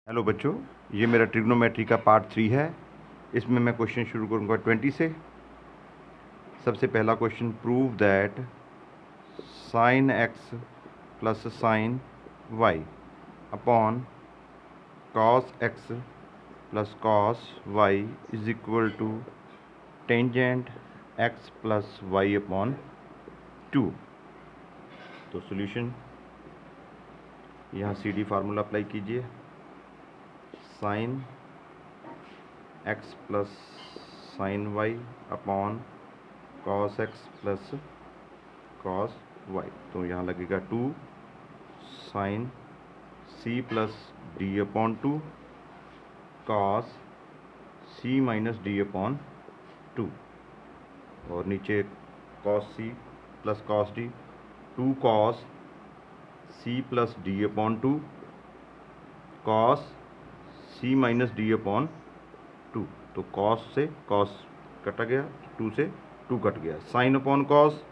Hello बच्चों, ये मेरा ट्रिग्नोमेट्री का पार्ट 3 है। इसमें मैं क्वेश्चन शुरू करूँगा 20 से। सबसे पहला question, prove that sine x plus sine y upon cos x plus cos y is equal to tangent x plus y upon 2। तो सॉल्यूशन, यहाँ सी डी फार्मूला अप्लाई कीजिए। Sine x plus sine y upon cos x plus cos y. तो यहाँ लगेगा 2 sine C plus D upon 2 cos C minus D upon 2, और नीचे cos C plus cos D, 2 cos C plus D upon 2 cos C minus D upon 2। तो cos से cos कटा गया, 2 से 2 कट गया। Sine upon cos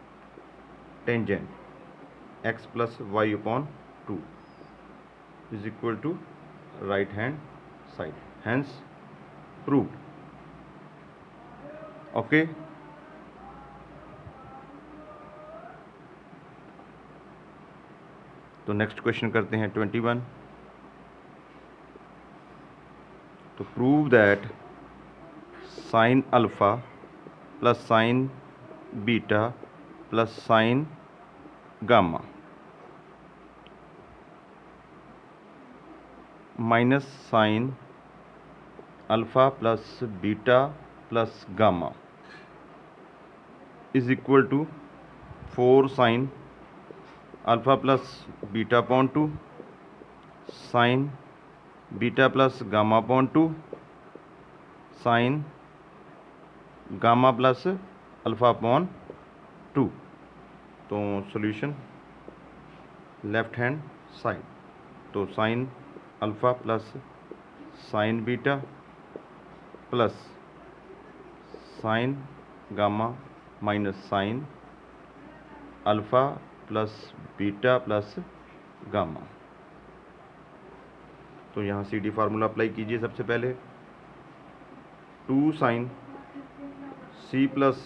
tangent x plus y upon 2 is equal to right hand side, hence proved. Okay, तो next question करते हैं 21। तो prove that sine alpha plus sine beta plus sine gamma minus sine alpha plus beta plus gamma is equal to 4 sine alpha plus beta upon 2 sine beta plus gamma upon 2 sine gamma plus alpha upon 2। तो solution left hand side, तो sign alpha plus sine beta plus sine gamma minus sine alpha plus beta plus gamma. तो यहाँ C D formula apply कीजिए। सबसे पहले 2 sine C plus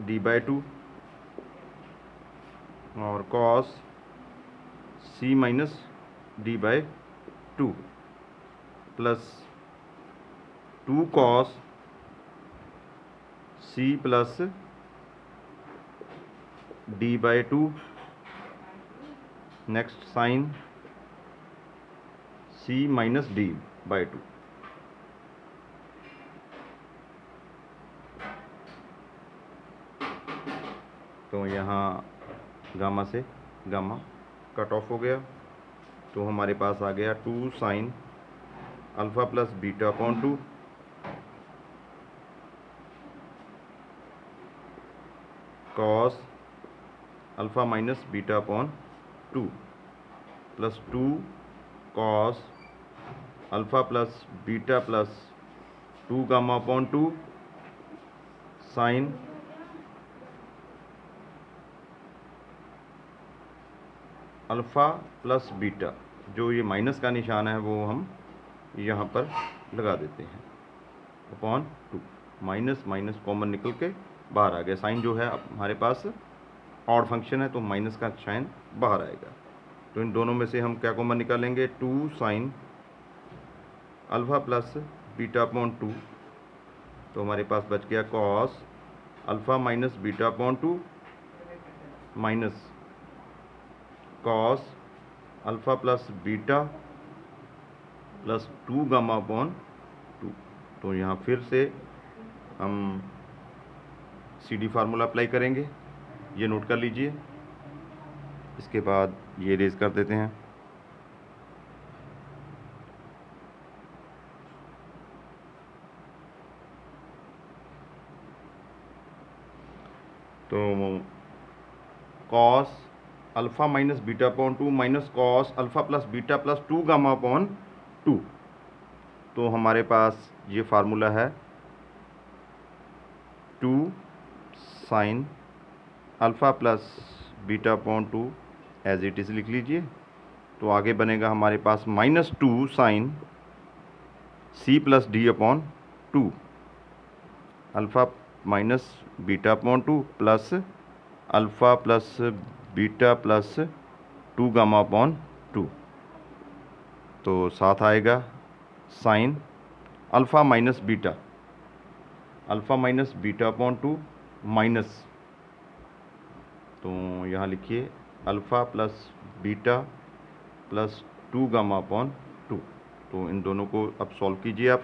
D by 2 और cos C minus D by 2 plus 2 cos C plus D by 2, next sine C minus D by 2। तो यहाँ gamma से gamma cut off हो गया, तो हमारे पास आ गया 2 sign alpha plus beta upon 2 cos alpha minus beta upon 2 plus 2 cos alpha plus beta plus 2 gamma upon 2 sine alpha plus beta. जो ये माइनस का निशान है वो हम यहाँ पर लगा देते हैं अपॉन 2। माइनस माइनस कॉमन निकल के बाहर आ गया। साइन जो है हमारे पास ऑड फंक्शन है तो माइनस का साइन बाहर आएगा। तो इन दोनों में से हम क्या कॉमन निकालेंगे, 2 sine alpha plus beta upon 2। तो हमारे पास बच गया cos alpha minus beta upon 2 minus cos alpha plus beta plus 2 gamma upon 2। तो यहाँ फिर से हम सी डी फार्मूला अप्लाई करेंगे, ये नोट कर लीजिए। इसके बाद ये रेज कर देते हैं। तो cos alpha minus beta upon 2 minus cos alpha plus beta plus 2 gamma upon 2। तो हमारे पास ये फार्मूला है 2 sine alpha plus beta upon 2 as it is लिख लीजिए। तो आगे बनेगा हमारे पास -2 sine C plus D upon 2, alpha minus beta upon 2 plus alpha plus beta plus 2 gamma upon 2। तो साथ आएगा sine alpha minus beta, alpha minus beta upon 2 minus, तो यहाँ लिखिए alpha plus beta plus 2 gamma upon 2। तो इन दोनों को अब सॉल्व कीजिए आप,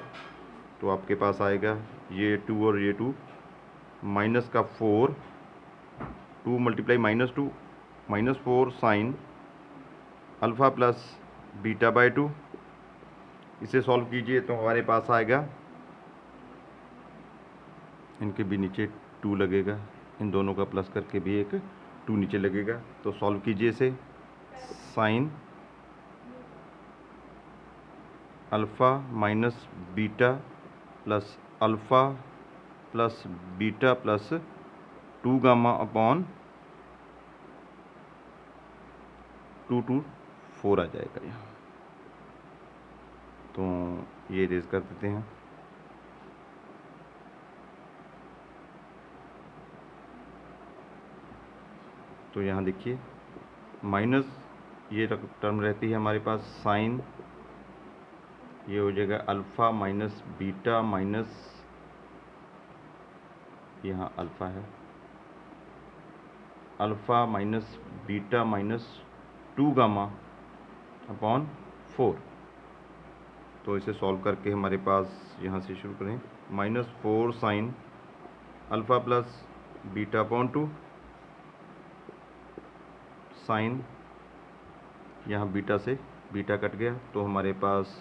तो आपके पास आएगा ये 2 और ये 2, माइनस का 4, 2 multiply -2 -4 sine alpha plus beta by 2। इसे सॉल्व कीजिए तो हमारे पास आएगा, इनके भी नीचे 2 लगेगा, इन दोनों का प्लस करके भी एक 2 नीचे लगेगा। तो सॉल्व कीजिए इसे, sign alpha minus beta plus alpha plus beta plus 2 gamma upon 2 2 4 आ जाएगा यहाँ। तो ये रेज कर देते हैं। तो यहाँ देखिए माइनस ये टर्म रहती है हमारे पास, साइन ये हो जाएगा अल्फ़ा माइनस बीटा माइनस, यहाँ अल्फ़ा है, alpha minus beta minus 2 gamma upon 4। तो इसे सॉल्व करके हमारे पास यहाँ से शुरू करें, -4 sine alpha plus beta upon 2 sine, यहाँ बीटा से बीटा कट गया तो हमारे पास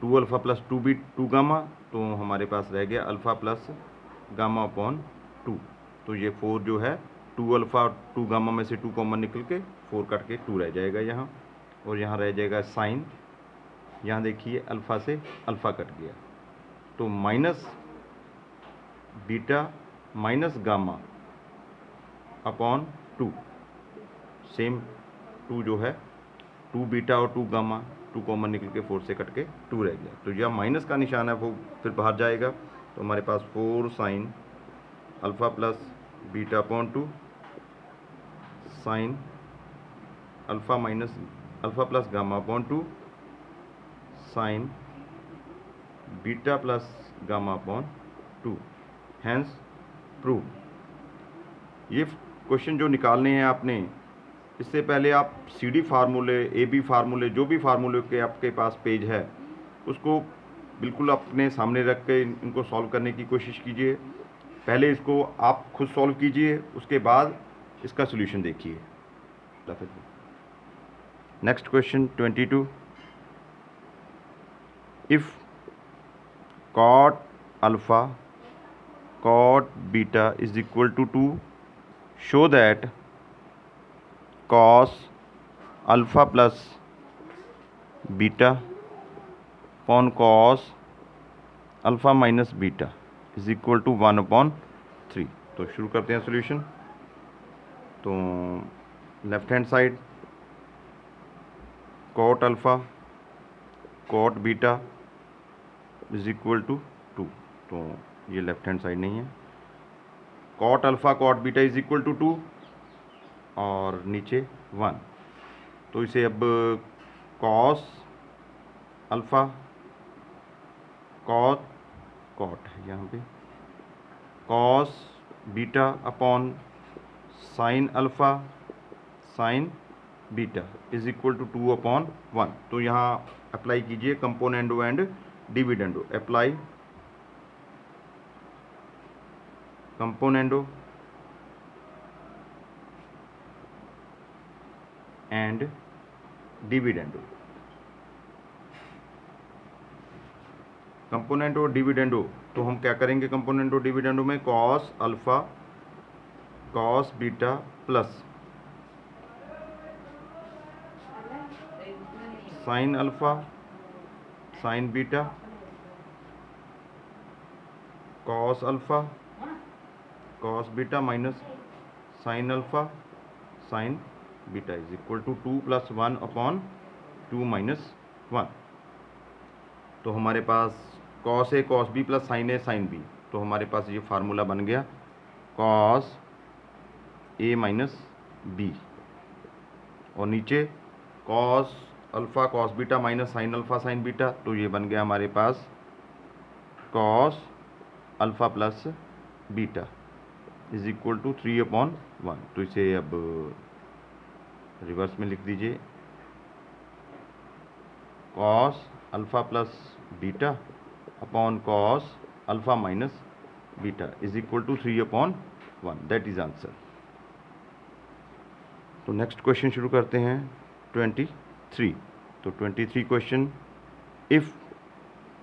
2 अल्फ़ा प्लस 2 गामा, तो हमारे पास रह गया अल्फ़ा प्लस गामा अपॉन 2। तो ये 4 जो है 2 अल्फ़ा 2 गामा में से 2 कॉमन निकल के 4 कट के 2 रह जाएगा यहाँ, और यहाँ रह जाएगा साइन, यहाँ देखिए अल्फ़ा से अल्फ़ा कट गया, तो minus beta minus gamma upon 2, same 2 जो है 2 बीटा और 2 गामा 2 कॉमन निकल के 4 से कट के 2 रह गया, तो यह माइनस का निशान है वो फिर बाहर जाएगा। तो हमारे पास 4 sine alpha plus beta upon 2 sine alpha minus alpha plus gamma upon 2 sine beta plus gamma upon 2, hence prove. ये क्वेश्चन जो निकालने हैं आपने, इससे पहले आप CD फार्मूले, AB फार्मूले, जो भी फार्मूले के आपके पास पेज है उसको बिल्कुल अपने सामने रख के इनको सॉल्व करने की कोशिश कीजिए। पहले इसको आप खुद सॉल्व कीजिए, उसके बाद इसका सॉल्यूशन देखिए। Next question 22, if cot alpha cot beta is equal to 2, show that cos alpha plus beta upon cos alpha minus beta is equal to 1/3। तो शुरू करते हैं सॉल्यूशन। तो left hand side cot alpha cot beta is equal to 2, तो ये left hand side नहीं है, cot alpha cot beta is equal to 2 और नीचे 1। तो इसे अब कॉस अल्फ़ा कॉट कॉट है यहाँ पे, cos beta upon sine alpha sine beta is equal to 2/1। तो यहाँ अप्लाई कीजिए componendo and dividendo, apply componendo and dividendo. Componendo dividendo, तो हम क्या करेंगे कंपोनेंडो डिविडेंडो में, cos alpha cos beta plus sine alpha sine beta cos alpha cos beta minus sine alpha sine beta is equal to 2 + 1/2 - 1। तो हमारे पास cos A cos B plus sign A sine B, तो हमारे पास ये formula बन गया cos A minus B, और नीचे cos alpha cos beta minus sine alpha sine beta, तो ये बन गया हमारे पास cos alpha plus beta is equal to 3/1। तो इसे अब रिवर्स में लिख दीजिए, cos alpha plus beta upon cos alpha minus beta is equal to 3/1। That is answer. तो नेक्स्ट क्वेश्चन शुरू करते हैं 23। तो 23 question, if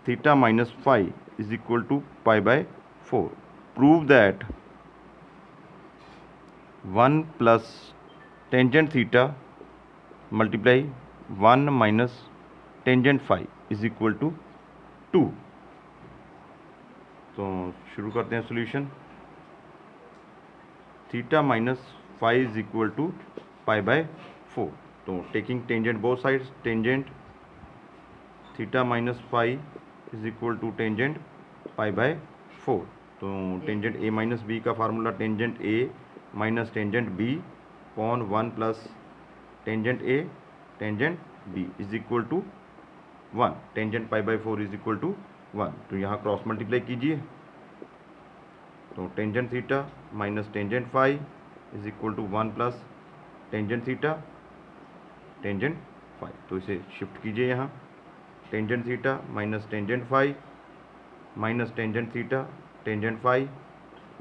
theta minus phi is equal to π/4, prove that 1 plus tangent theta multiply 1 minus tangent phi is equal to 2। तो शुरू करते हैं solution. Theta minus phi is equal to π/4, तो taking tangent both sides, tangent theta minus phi is equal to tangent π/4। तो tangent A minus B का formula tangent A minus tangent B upon 1 plus tangent A tangent B is equal to 1। Tangent π/4 is equal to 1। तो यहाँ cross multiply कीजिए, तो tangent theta minus tangent phi is equal to 1 plus tangent theta tangent phi. तो इसे shift कीजिए यहाँ, tangent theta minus tangent phi minus tangent theta tangent phi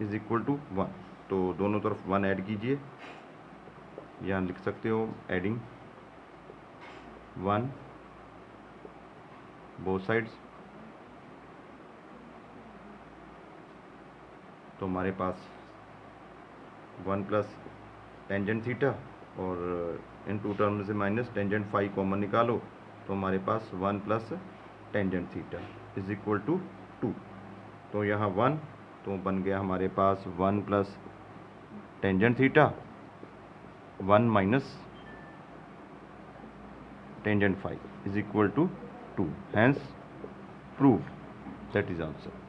is equal to 1। तो दोनों तरफ 1 ऐड कीजिए, यहाँ लिख सकते हो एडिंग 1 बोथ साइड्स। तो हमारे पास 1 प्लस टेंजेंट थीटा और इन टू टर्म से माइनस टेंजेंट फाई कॉमन निकालो, तो हमारे पास 1 plus tangent theta is equal to 2। तो यहाँ 1, तो बन गया हमारे पास 1 plus tangent theta 1 minus tangent phi is equal to 2, hence proved. That is answer.